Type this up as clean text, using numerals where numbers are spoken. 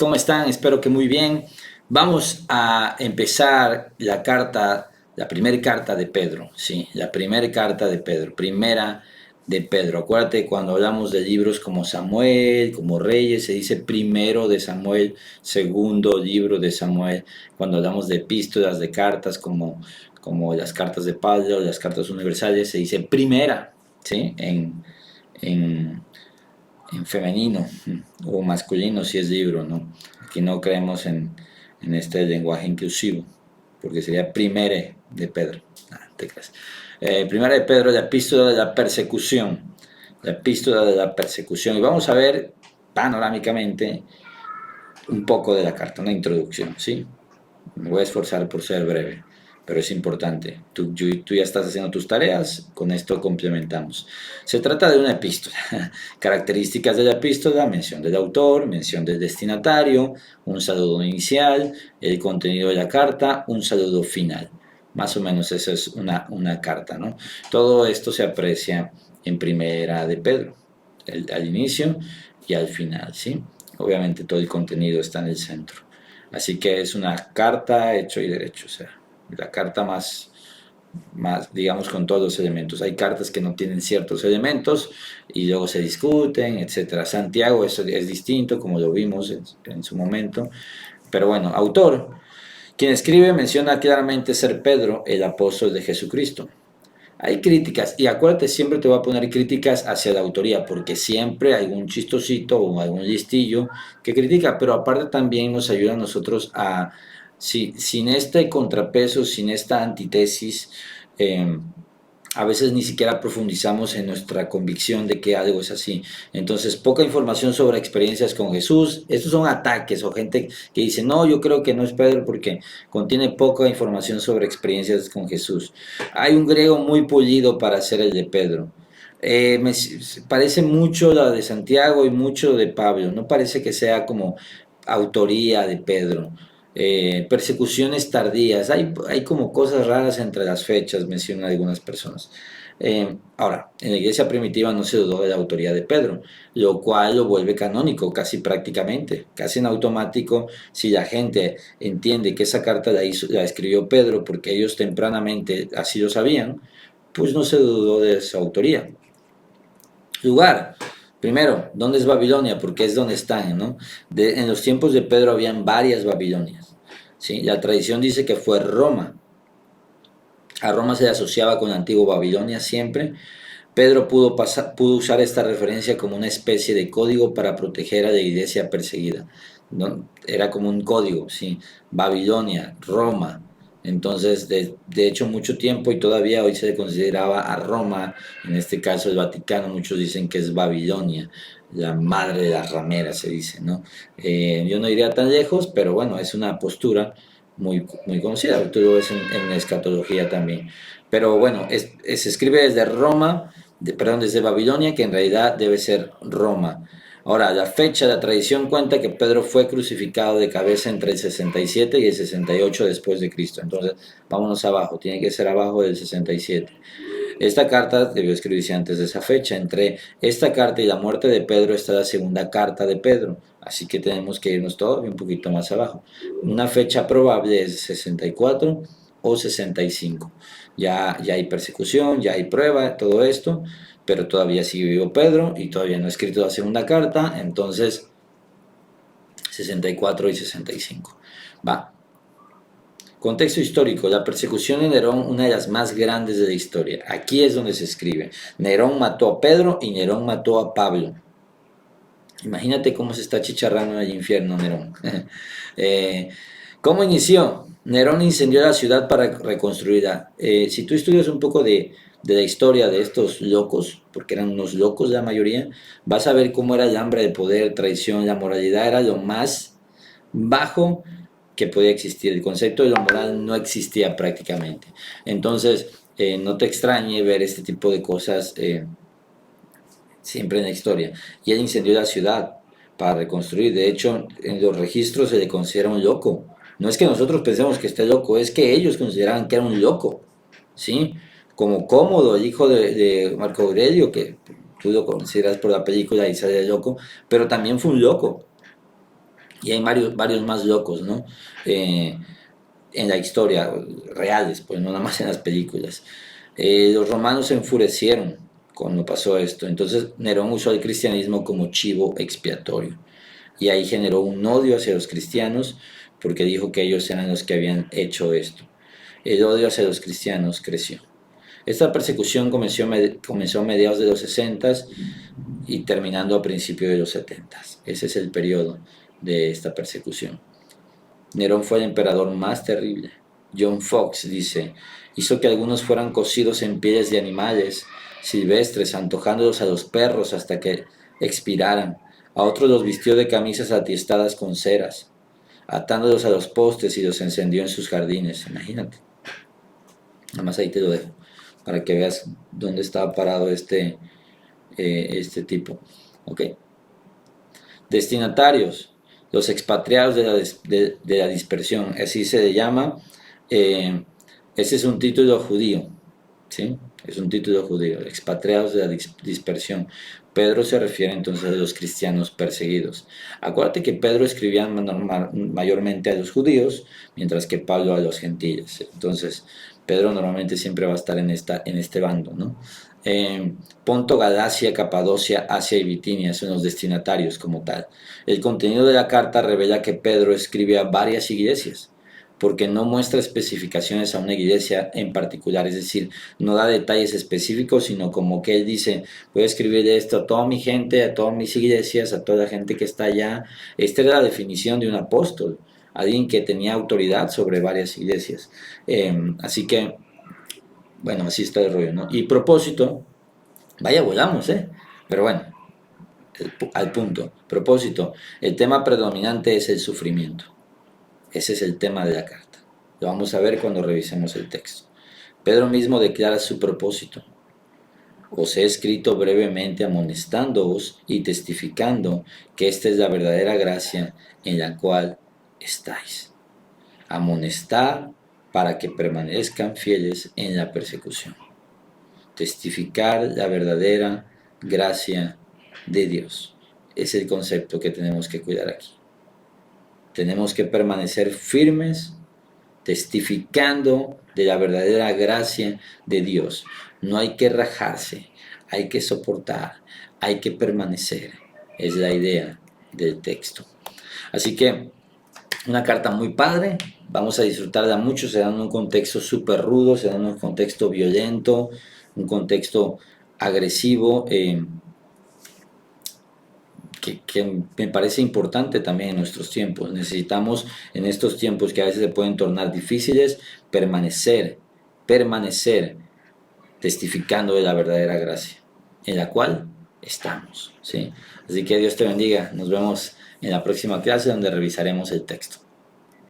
¿cómo están? Espero que muy bien. Vamos a empezar la primera carta de Pedro, sí, la primera carta de Pedro, primera de Pedro. Acuérdate, cuando hablamos de libros como Samuel, como Reyes, se dice primero de Samuel, segundo libro de Samuel. Cuando hablamos de epístolas, de cartas, como las cartas de Pablo, las cartas universales, se dice primera, ¿sí? En, en femenino o masculino si es libro, ¿no? Aquí no creemos en este lenguaje inclusivo, porque sería primera de Pedro. Te crees. Primera de Pedro, la epístola de la persecución. La epístola de la persecución. Y vamos a ver panorámicamente un poco de la carta, una introducción, ¿sí? Me voy a esforzar por ser breve, pero es importante. Tú ya estás haciendo tus tareas, con esto complementamos. Se trata de una epístola. Características de la epístola: mención del autor, mención del destinatario, un saludo inicial, el contenido de la carta, un saludo final. Más o menos esa es una carta, ¿no? Todo esto se aprecia en primera de Pedro, al inicio y al final, ¿sí? Obviamente todo el contenido está en el centro. Así que es una carta hecho y derecho, o sea, la carta más, digamos, con todos los elementos. Hay cartas que no tienen ciertos elementos y luego se discuten, etcétera. Santiago es distinto, como lo vimos en su momento. Pero bueno, autor. Quien escribe menciona claramente ser Pedro, el apóstol de Jesucristo. Hay críticas, y acuérdate, siempre te voy a poner críticas hacia la autoría, porque siempre hay un chistosito o algún listillo que critica, pero aparte también nos ayuda a nosotros a, sin este contrapeso, sin esta antítesis, eh, a veces ni siquiera profundizamos en nuestra convicción de que algo es así. Entonces, poca información sobre experiencias con Jesús. Estos son ataques o gente que dice, no, yo creo que no es Pedro porque contiene poca información sobre experiencias con Jesús. Hay un griego muy pulido para hacer el de Pedro. Parece mucho la de Santiago y mucho de Pablo. No parece que sea como autoría de Pedro. Persecuciones tardías, hay como cosas raras entre las fechas, mencionan algunas personas. Ahora, en la iglesia primitiva no se dudó de la autoría de Pedro, lo cual lo vuelve canónico casi prácticamente, casi en automático. Si la gente entiende que esa carta la escribió Pedro porque ellos tempranamente así lo sabían, pues no se dudó de su autoría. Lugar. Primero, ¿dónde es Babilonia? Porque es donde están, ¿no? En los tiempos de Pedro habían varias Babilonias, ¿sí? La tradición dice que fue Roma. A Roma se le asociaba con la antigua Babilonia siempre. Pedro pudo usar esta referencia como una especie de código para proteger a la iglesia perseguida, ¿no? Era como un código, ¿sí? Babilonia, Roma. Entonces, de hecho, mucho tiempo y todavía hoy se le consideraba a Roma, en este caso el Vaticano, muchos dicen que es Babilonia, la madre de las rameras, se dice, ¿no? Yo no iría tan lejos, pero bueno, es una postura muy conocida, tú lo ves en la escatología también. Pero bueno, se escribe desde Roma, perdón, desde Babilonia, que en realidad debe ser Roma. Ahora, la fecha, la tradición cuenta que Pedro fue crucificado de cabeza entre el 67 y el 68 después de Cristo. Entonces, vámonos abajo, tiene que ser abajo del 67. Esta carta debió escribirse antes de esa fecha. Entre esta carta y la muerte de Pedro está la segunda carta de Pedro. Así que tenemos que irnos todavía un poquito más abajo. Una fecha probable es 64 o 65. Ya hay persecución, ya hay prueba, todo esto, pero todavía sigue vivo Pedro y todavía no ha escrito la segunda carta. Entonces, 64 y 65. Va. Contexto histórico: la persecución de Nerón, una de las más grandes de la historia. Aquí es donde se escribe. Nerón mató a Pedro y Nerón mató a Pablo. Imagínate cómo se está chicharrando en el infierno Nerón. eh, ¿Cómo inició? Nerón incendió la ciudad para reconstruirla. Si tú estudias un poco de la historia de estos locos, porque eran unos locos la mayoría, vas a ver cómo era el hambre de poder, traición, la moralidad era lo más bajo que podía existir. El concepto de lo moral no existía prácticamente. Entonces, no te extrañe ver este tipo de cosas siempre en la historia. Y él incendió la ciudad para reconstruir. De hecho, en los registros se le considera un loco. No es que nosotros pensemos que esté loco, es que ellos consideraban que era un loco, ¿sí? Como Cómodo, el hijo de Marco Aurelio, que tú lo consideras por la película y sale loco, pero también fue un loco. Y hay varios más locos, ¿no? Eh, en la historia, reales, pues no nada más en las películas. Los romanos se enfurecieron cuando pasó esto, entonces Nerón usó el cristianismo como chivo expiatorio y ahí generó un odio hacia los cristianos porque dijo que ellos eran los que habían hecho esto. El odio hacia los cristianos creció. Esta persecución comenzó a mediados de los 60 y terminando a principios de los 70. Ese es el periodo de esta persecución. Nerón fue el emperador más terrible. John Fox dice, hizo que algunos fueran cocidos en pieles de animales silvestres, antojándolos a los perros hasta que expiraran. A otros los vistió de camisas atiestadas con ceras, atándolos a los postes y los encendió en sus jardines. Imagínate. Nada más ahí te lo dejo, para que veas dónde estaba parado este tipo. ¿Ok? Destinatarios, los expatriados de la dispersión, así se le llama. Ese es un título judío, ¿sí? Es un título judío, expatriados de la dispersión. Pedro se refiere entonces a los cristianos perseguidos. Acuérdate que Pedro escribía mayormente a los judíos, mientras que Pablo a los gentiles. Entonces, Pedro normalmente siempre va a estar en este bando, ¿no? Ponto, Galacia, Capadocia, Asia y Bitinia son los destinatarios como tal. El contenido de la carta revela que Pedro escribe a varias iglesias, porque no muestra especificaciones a una iglesia en particular, es decir, no da detalles específicos, sino como que él dice, voy a escribir esto a toda mi gente, a todas mis iglesias, a toda la gente que está allá. Esta era la definición de un apóstol, alguien que tenía autoridad sobre varias iglesias. Así que, bueno, así está el rollo, ¿no? Y propósito, vaya, volamos, ¿eh? Pero bueno, al punto. Propósito, el tema predominante es el sufrimiento. Ese es el tema de la carta. Lo vamos a ver cuando revisemos el texto. Pedro mismo declara su propósito. Os he escrito brevemente amonestándoos y testificando que esta es la verdadera gracia en la cual estáis. Amonestar para que permanezcan fieles en la persecución. Testificar la verdadera gracia de Dios. Es el concepto que tenemos que cuidar aquí. Tenemos que permanecer firmes, testificando de la verdadera gracia de Dios. No hay que rajarse, hay que soportar, hay que permanecer. Es la idea del texto. Así que una carta muy padre, vamos a disfrutarla mucho, se da en un contexto súper rudo, se da en un contexto violento, un contexto agresivo, que me parece importante también en nuestros tiempos. Necesitamos en estos tiempos que a veces se pueden tornar difíciles, permanecer testificando de la verdadera gracia, en la cual estamos, ¿sí? Así que Dios te bendiga, nos vemos en la próxima clase donde revisaremos el texto.